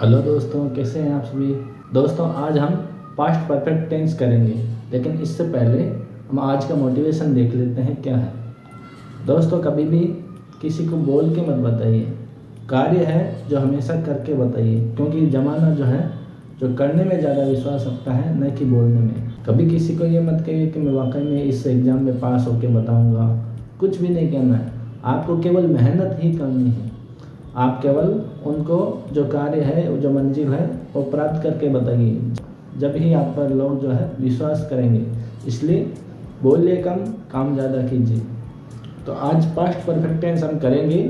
Hello दोस्तों, कैसे हैं आप सभी। दोस्तों आज हम पास्ट परफेक्ट टेंस करेंगे, लेकिन इससे पहले हम आज का मोटिवेशन देख लेते हैं क्या है। दोस्तों कभी भी किसी को बोल के मत बताइए, कार्य है जो हमेशा करके बताइए, क्योंकि ज़माना जो है जो करने में ज़्यादा विश्वास रखता है, न कि बोलने में। कभी किसी को ये मत कहिए कि मैं वाकई में इस एग्ज़ाम में पास होके बताऊँगा। कुछ भी नहीं करना है, आपको केवल मेहनत ही करनी है। आप केवल उनको जो कार्य है, जो मंजिल है, वो प्राप्त करके बताइए, जब ही आप पर लोग जो है विश्वास करेंगे। इसलिए बोलिए कम, काम ज़्यादा कीजिए। तो आज पास्ट परफेक्ट टेंस हम करेंगे।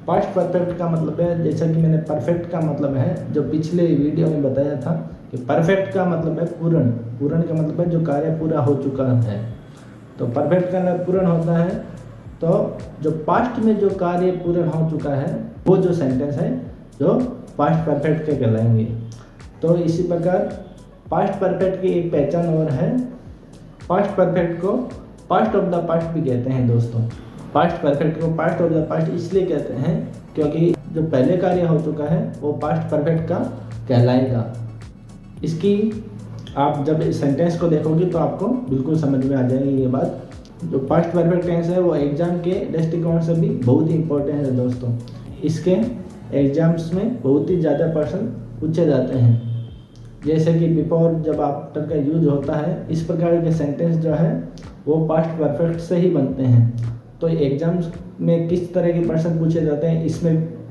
पास्ट परफेक्ट का मतलब है, जैसा कि मैंने परफेक्ट का मतलब है जो पिछले वीडियो में बताया था कि परफेक्ट का मतलब है पूर्ण। पूर्ण का मतलब है जो कार्य पूरा हो चुका है। तो परफेक्ट का मतलब पूर्ण होता है। तो जो पास्ट में जो कार्य पूर्ण हो चुका है, वो जो सेंटेंस है जो पास्ट परफेक्ट के कहलाएंगे। तो इसी प्रकार पास्ट परफेक्ट की एक पहचान और है। पास्ट परफेक्ट को पास्ट ऑफ द पास्ट भी कहते हैं दोस्तों। पास्ट परफेक्ट को पास्ट ऑफ द पास्ट इसलिए कहते हैं क्योंकि जो पहले कार्य हो चुका है वो पास्ट परफेक्ट का कहलाएगा। इसकी आप जब सेंटेंस को देखोगे तो आपको बिल्कुल समझ में आ जाएगी ये बात। जो पास्ट परफेक्ट टेंस है वो एग्जाम के दृष्टिकोण से भी बहुत ही इंपॉर्टेंट है दोस्तों। इसके एग्जाम्स में बहुत ही ज़्यादा पर्सन पूछे जाते हैं, जैसे कि बिफोर जब आफ्टर का यूज होता है, इस प्रकार के सेंटेंस जो है वो पास्ट परफेक्ट से ही बनते हैं। तो एग्जाम्स में किस तरह के पर्सन पूछे जाते हैं, इस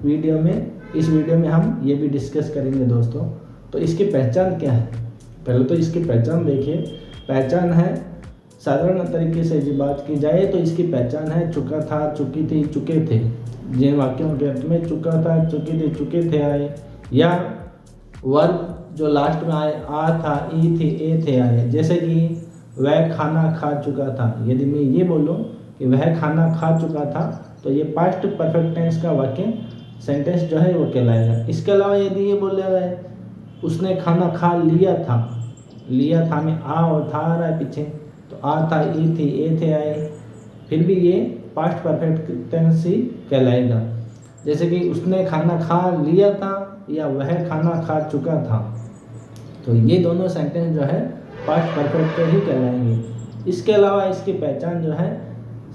वीडियो में हम ये भी डिस्कस करेंगे दोस्तों। तो इसकी पहचान क्या है, पहले तो इसकी पहचान देखिए। पहचान है, साधारण तरीके से जो बात की जाए तो इसकी पहचान है चुका था, चुकी थी, चुके थे। जिन वाक्यों के अर्थ में चुका था, चुकी थी, चुके थे आए, या वर्ब जो लास्ट में आए आ था, ई थी, ए थे आए। जैसे कि वह खाना खा चुका था, यदि मैं ये बोलूँ कि वह खाना खा चुका था तो ये पास्ट परफेक्ट टेंस का वाक्य सेंटेंस जो है वो कहलाएगा। इसके अलावा यदि ये बोला जाए उसने खाना खा लिया था, लिया था में आ और था आ रहा है पीछे, तो आ था, ई थी, ए थे आए, फिर भी ये पास्ट परफेक्ट टेंस ही कहलाएगा। जैसे कि उसने खाना खा लिया था या वह खाना खा चुका था, तो ये दोनों सेंटेंस जो है पास्ट परफेक्ट ही कहलाएंगे। इसके अलावा इसकी पहचान जो है,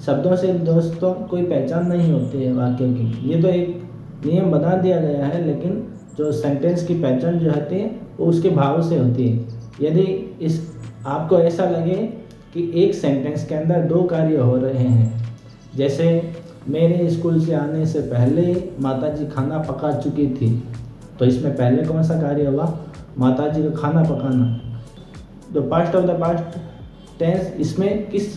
शब्दों से दोस्तों कोई पहचान नहीं होती है वाक्य की। ये तो एक नियम बना दिया गया है, लेकिन जो सेंटेंस की पहचान जो होती है वो उसके भाव से होती है। यदि इस आपको ऐसा लगे कि एक सेंटेंस के अंदर दो कार्य हो रहे हैं, जैसे मेरे स्कूल से आने से पहले माताजी खाना पका चुकी थी, तो इसमें पहले कौन सा कार्य हुआ, माताजी का खाना पकाना। तो past of the past tense इसमें किस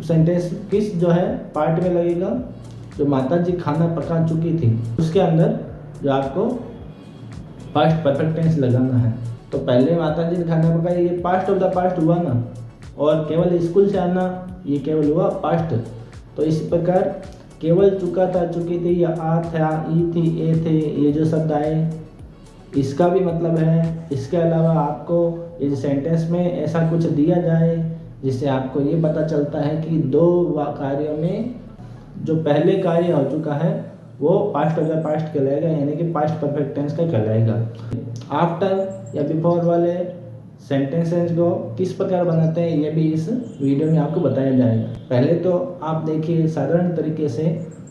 सेंटेंस किस जो है पार्ट में लगेगा, जो माताजी खाना पका चुकी थी उसके अंदर जो आपको पास्ट परफेक्ट टेंस लगाना है। तो पहले माताजी ने खाना पकाया, ये पास्ट ऑफ द पास्ट हुआ ना, और केवल स्कूल से आना ये केवल हुआ पास्ट। तो इस प्रकार केवल चुका था, चुकी थी, या आ था, ई थी, ए थे, ये जो शब्द आए इसका भी मतलब है। इसके अलावा आपको इस सेंटेंस में ऐसा कुछ दिया जाए जिससे आपको ये पता चलता है कि दो कार्यों में जो पहले कार्य हो चुका है वो पास्ट ऑफ द पास्ट कहलाएगा, यानी कि पास्ट परफेक्ट टेंस का कहलाएगा। आफ्टर या बिफोर वाले सेंटेंसेस को किस प्रकार बनाते हैं ये भी इस वीडियो में आपको बताया जाएगा। पहले तो आप देखिए साधारण तरीके से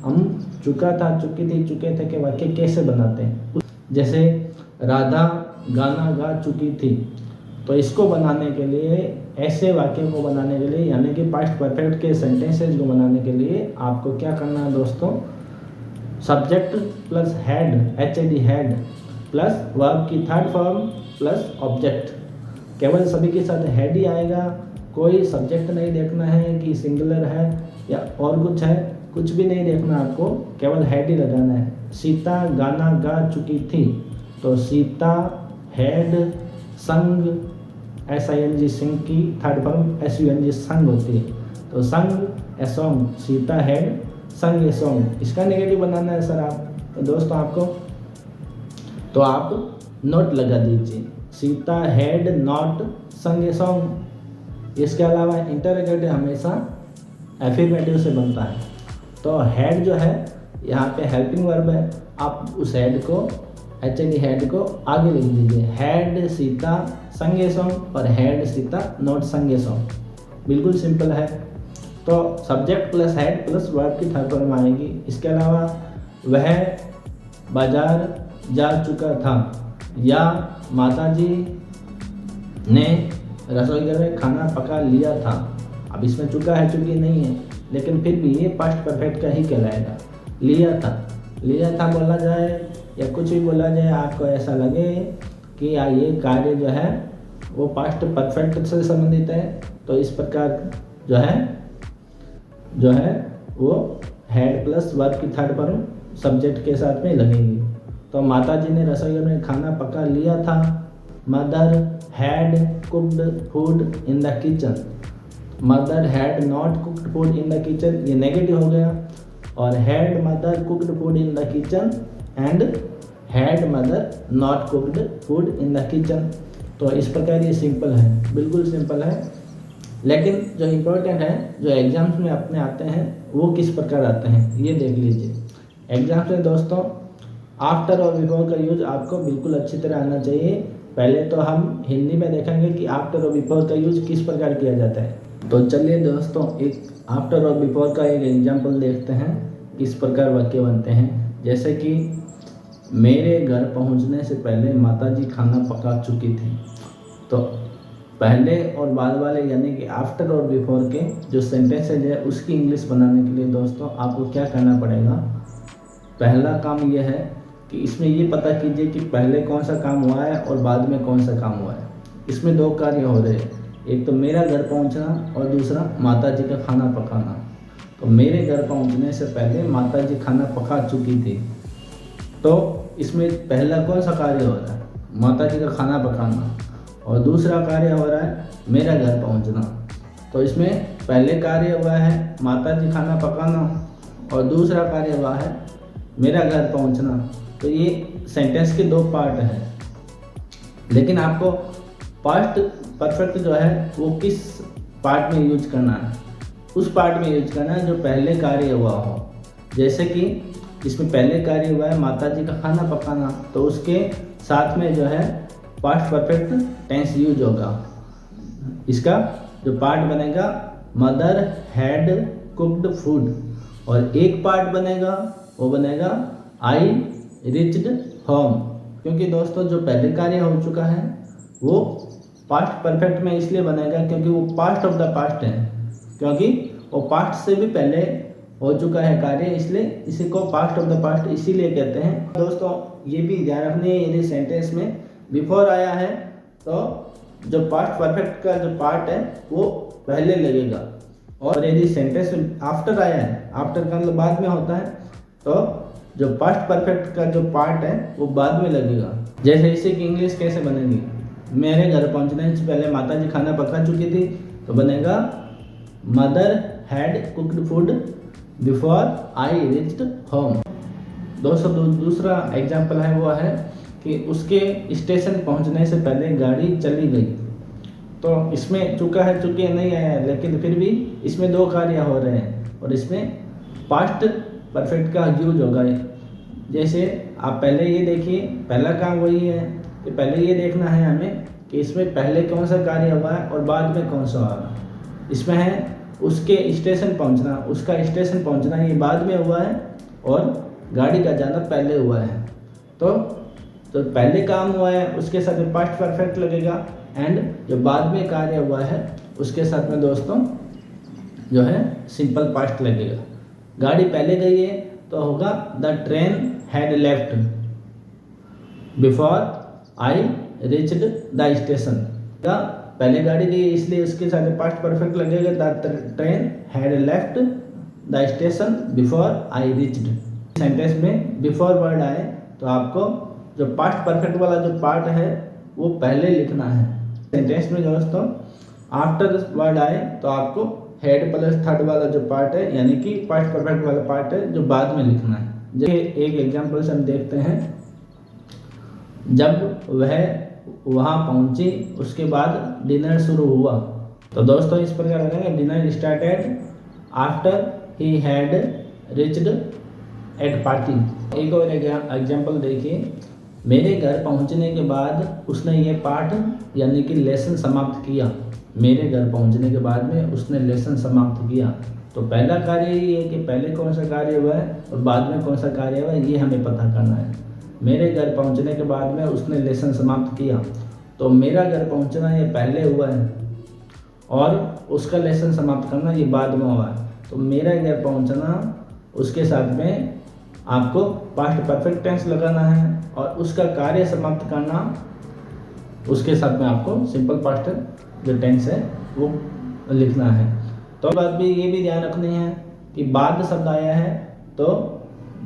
हम चुका था, चुकी थी, चुके थे के वाक्य कैसे बनाते हैं। जैसे राधा गाना गा चुकी थी, तो इसको बनाने के लिए, ऐसे वाक्यों को बनाने के लिए, यानी कि पास्ट परफेक्ट के सेंटेंसेस को बनाने के लिए आपको क्या करना है दोस्तों, subject plus had, HAD had, plus verb की थर्ड फॉर्म प्लस ऑब्जेक्ट। केवल सभी के साथ हैड ही आएगा, कोई सब्जेक्ट नहीं देखना है कि सिंगुलर है या और कुछ है, कुछ भी नहीं देखना आपको, केवल हैड ही लगाना है। सीता गाना गा चुकी थी, तो सीता हैड संग, SING सिंग की थर्ड फॉर्म SUNG संग होती है, तो संग ए सॉन्ग, सीता हैड संग ए सॉन्ग। इसका नेगेटिव बनाना है सर आप, तो दोस्तों आपको, तो आप नोट लगा दीजिए, सीता हैड नॉट संग ए सॉन्ग। इसके अलावा इंटरोगेटिव हमेशा एफर्मेटिव से बनता है। तो हैड जो है यहाँ पे हेल्पिंग वर्ब है, आप उस हैड को HAD हैड को आगे लिख दीजिए। हैड सीता संगे सॉन्ग और हैड सीता नॉट संगे सॉन्ग, बिल्कुल सिंपल है। तो subject plus had plus verb की थर्ड फॉर्म आएगी। इसके अलावा वह बाजार जा चुका था, या माताजी ने रसोई घर में खाना पका लिया था। अब इसमें चुका है चुकी नहीं है, लेकिन फिर भी ये पास्ट परफेक्ट का ही कहलाएगा। लिया था बोला जाए या कुछ भी बोला जाए, आपको ऐसा लगे कि ये कार्य जो है वो पास्ट परफेक्ट से संबंधित है, तो इस प्रकार जो है वो हैड प्लस वर्ब की थर्ड फॉर्म सब्जेक्ट के साथ में लगेगी। तो माताजी ने रसोई घर में खाना पका लिया था। Mother had cooked food in the kitchen. Mother had not cooked food in the kitchen, ये नेगेटिव हो गया। और had mother cooked food in the kitchen and had mother not cooked food in the kitchen. तो इस प्रकार ये simple है, बिल्कुल सिंपल है। लेकिन जो इम्पोर्टेंट है, जो एग्जाम्स में अपने आते हैं वो किस प्रकार आते हैं ये देख लीजिए। एग्जाम्स में दोस्तों आफ्टर और बिफोर का यूज आपको बिल्कुल अच्छी तरह आना चाहिए। पहले तो हम हिंदी में देखेंगे कि आफ्टर और बिफोर का यूज किस प्रकार किया जाता है। तो चलिए दोस्तों एक आफ्टर और बिफोर का एक एग्जाम्पल देखते हैं, किस प्रकार वाक्य बनते हैं। जैसे कि मेरे घर पहुंचने से पहले माताजी खाना पका चुकी थी। तो पहले और बाद वाले यानी कि आफ्टर और बिफोर के जो सेंटेंसेज है उसकी इंग्लिश बनाने के लिए दोस्तों आपको क्या करना पड़ेगा। पहला काम यह है कि इसमें ये पता कीजिए कि पहले कौन सा काम हुआ है और बाद में कौन सा काम हुआ है। इसमें दो कार्य हो रहे हैं, एक तो मेरा घर पहुंचना और दूसरा माताजी का खाना पकाना। तो मेरे घर पहुंचने से पहले माताजी खाना पका चुकी थी, तो इसमें पहला कौन सा कार्य हो रहा है, माताजी का खाना पकाना, और दूसरा कार्य हो रहा है मेरा घर पहुंचना। तो इसमें पहले कार्य हुआ है माताजी खाना पकाना और दूसरा कार्य हुआ है मेरा घर पहुंचना। तो ये सेंटेंस के दो पार्ट हैं, लेकिन आपको पास्ट परफेक्ट जो है वो किस पार्ट में यूज करना है, उस पार्ट में यूज करना है जो पहले कार्य हुआ हो। जैसे कि इसमें पहले कार्य हुआ है माताजी का खाना पकाना, तो उसके साथ में जो है पास्ट परफेक्ट टेंस यूज होगा। इसका जो पार्ट बनेगा मदर हैड कुक्ड फूड, और एक पार्ट बनेगा वो बनेगा आई रिच्ड होम। क्योंकि दोस्तों जो पहले कार्य हो चुका है वो पास्ट परफेक्ट में इसलिए बनेगा क्योंकि वो पास्ट ऑफ द पास्ट है, क्योंकि वो पास्ट से भी पहले हो चुका है कार्य, इसलिए इसी को पास्ट ऑफ द पास्ट इसीलिए कहते हैं। दोस्तों ये भी ध्यान रखना है, यदि सेंटेंस में बिफोर आया है तो जो पास्ट परफेक्ट का जो पार्ट है वो पहले लगेगा, और यदि सेंटेंस में आफ्टर आया है, आफ्टर का मतलब बाद में होता है, तो जो पास्ट परफेक्ट का जो पार्ट है वो बाद में लगेगा। जैसे इसी की इंग्लिश कैसे बनेगी, मेरे घर पहुंचने से पहले माताजी खाना पका चुकी थी, तो बनेगा mother had cooked food before I reached home. दोस्तों दूसरा एग्जाम्पल है वो है कि उसके स्टेशन पहुंचने से पहले गाड़ी चली गई। तो इसमें चुका है चुके नहीं आया है, लेकिन फिर भी इसमें दो कार्य हो रहे हैं और इसमें पास्ट परफेक्ट का यूज होगा। जैसे आप पहले ये देखिए, पहला काम वही है कि पहले ये देखना है हमें कि इसमें पहले कौन सा कार्य हुआ है और बाद में कौन सा हुआ। इसमें है उसके स्टेशन पहुंचना, उसका स्टेशन पहुंचना ये बाद में हुआ है और गाड़ी का जाना पहले हुआ है। तो पहले काम हुआ है उसके साथ में पास्ट परफेक्ट लगेगा, एंड जो बाद में कार्य हुआ है उसके साथ में दोस्तों जो है सिंपल पास्ट लगेगा। गाड़ी पहले गई है तो होगा the train had left before I reached the station. पहले गाड़ी गई इसलिए उसके साथ पास्ट परफेक्ट लगेगा, the train had left the station before I reached. Sentence में बिफोर वर्ड आए तो आपको जो पास्ट परफेक्ट वाला जो पार्ट है वो पहले लिखना है। सेंटेंस में दोस्तों आफ्टर वर्ड आए तो आपको हेड प्लस थर्ड वाला जो पार्ट है यानी कि पास्ट परफेक्ट वाला पार्ट है जो बाद में लिखना है। जैसे एक एग्जांपल से हम देखते हैं, जब वह वहाँ पहुँची उसके बाद डिनर शुरू हुआ। तो दोस्तों इस प्रकार बनेगा, dinner started after he had reached at party. एक और एग्जांपल देखिए, मेरे घर पहुंचने के बाद उसने ये पाठ यानी कि लेसन समाप्त किया। मेरे घर पहुंचने के बाद में उसने लेसन समाप्त किया। तो पहला कार्य ये है कि पहले कौन सा कार्य हुआ है और बाद में कौन सा कार्य हुआ है, ये हमें पता करना है। मेरे घर पहुंचने के बाद में उसने लेसन समाप्त किया, तो मेरा घर पहुंचना ये पहले हुआ है और उसका लेसन समाप्त करना ये बाद में हुआ है। तो मेरा घर पहुंचना, उसके साथ में आपको पास्ट परफेक्ट टेंस लगाना है और उसका कार्य समाप्त करना, उसके साथ में आपको सिंपल पास्ट जो टेंस है वो लिखना है। तो बात भी ये भी ध्यान रखनी है कि बाद शब्द आया है तो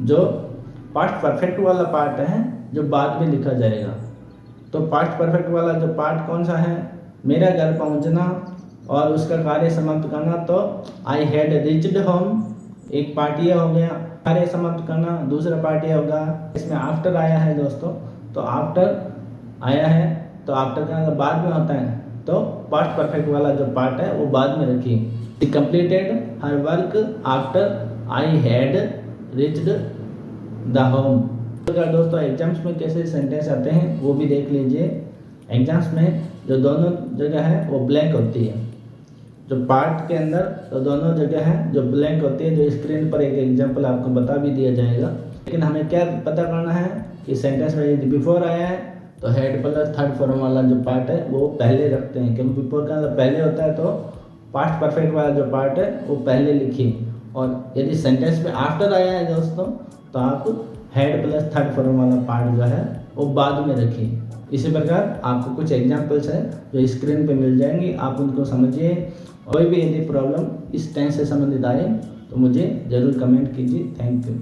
जो पास्ट परफेक्ट वाला पार्ट है जो बाद में लिखा जाएगा। तो पास्ट परफेक्ट वाला जो पार्ट कौन सा है, मेरा घर पहुंचना और उसका कार्य समाप्त करना, तो आई हैड रीच्ड होम, एक पार्ट ये हो गया। कार्य समाप्त करना दूसरा पार्ट ये होगा। इसमें आफ्टर आया है दोस्तों, तो आफ्टर आया है तो आफ्टर का बाद में होता है, तो पास्ट परफेक्ट वाला जो पार्ट है वो बाद में रखिए। She completed her work after I had reached the home. दोस्तों एग्जाम्स में कैसे सेंटेंस आते हैं वो भी देख लीजिए। एग्जाम्स में जो दोनों जगह है वो ब्लैंक होती है, जो पार्ट के अंदर तो दोनों जगह है जो ब्लैंक होती है, जो स्क्रीन पर एक एग्जांपल आपको बता भी दिया जाएगा। लेकिन हमें क्या पता करना है कि सेंटेंस में यदि बिफोर आया है तो हेड प्लस थर्ड फॉर्म वाला जो पार्ट है वो पहले रखते हैं, क्योंकि बिफोर का पहले होता है तो पास्ट परफेक्ट वाला जो पार्ट है वो पहले लिखिए। और यदि सेंटेंस में आफ्टर आया है दोस्तों तो आप हेड प्लस थर्ड फॉर्म वाला पार्ट जो है वो बाद में रखिए। इसी प्रकार आपको कुछ एग्जांपल्स हैं जो स्क्रीन पे मिल जाएंगे, आप उनको समझिए। कोई भी यदि प्रॉब्लम इस टेंस से संबंधित आए तो मुझे ज़रूर कमेंट कीजिए। Thank you.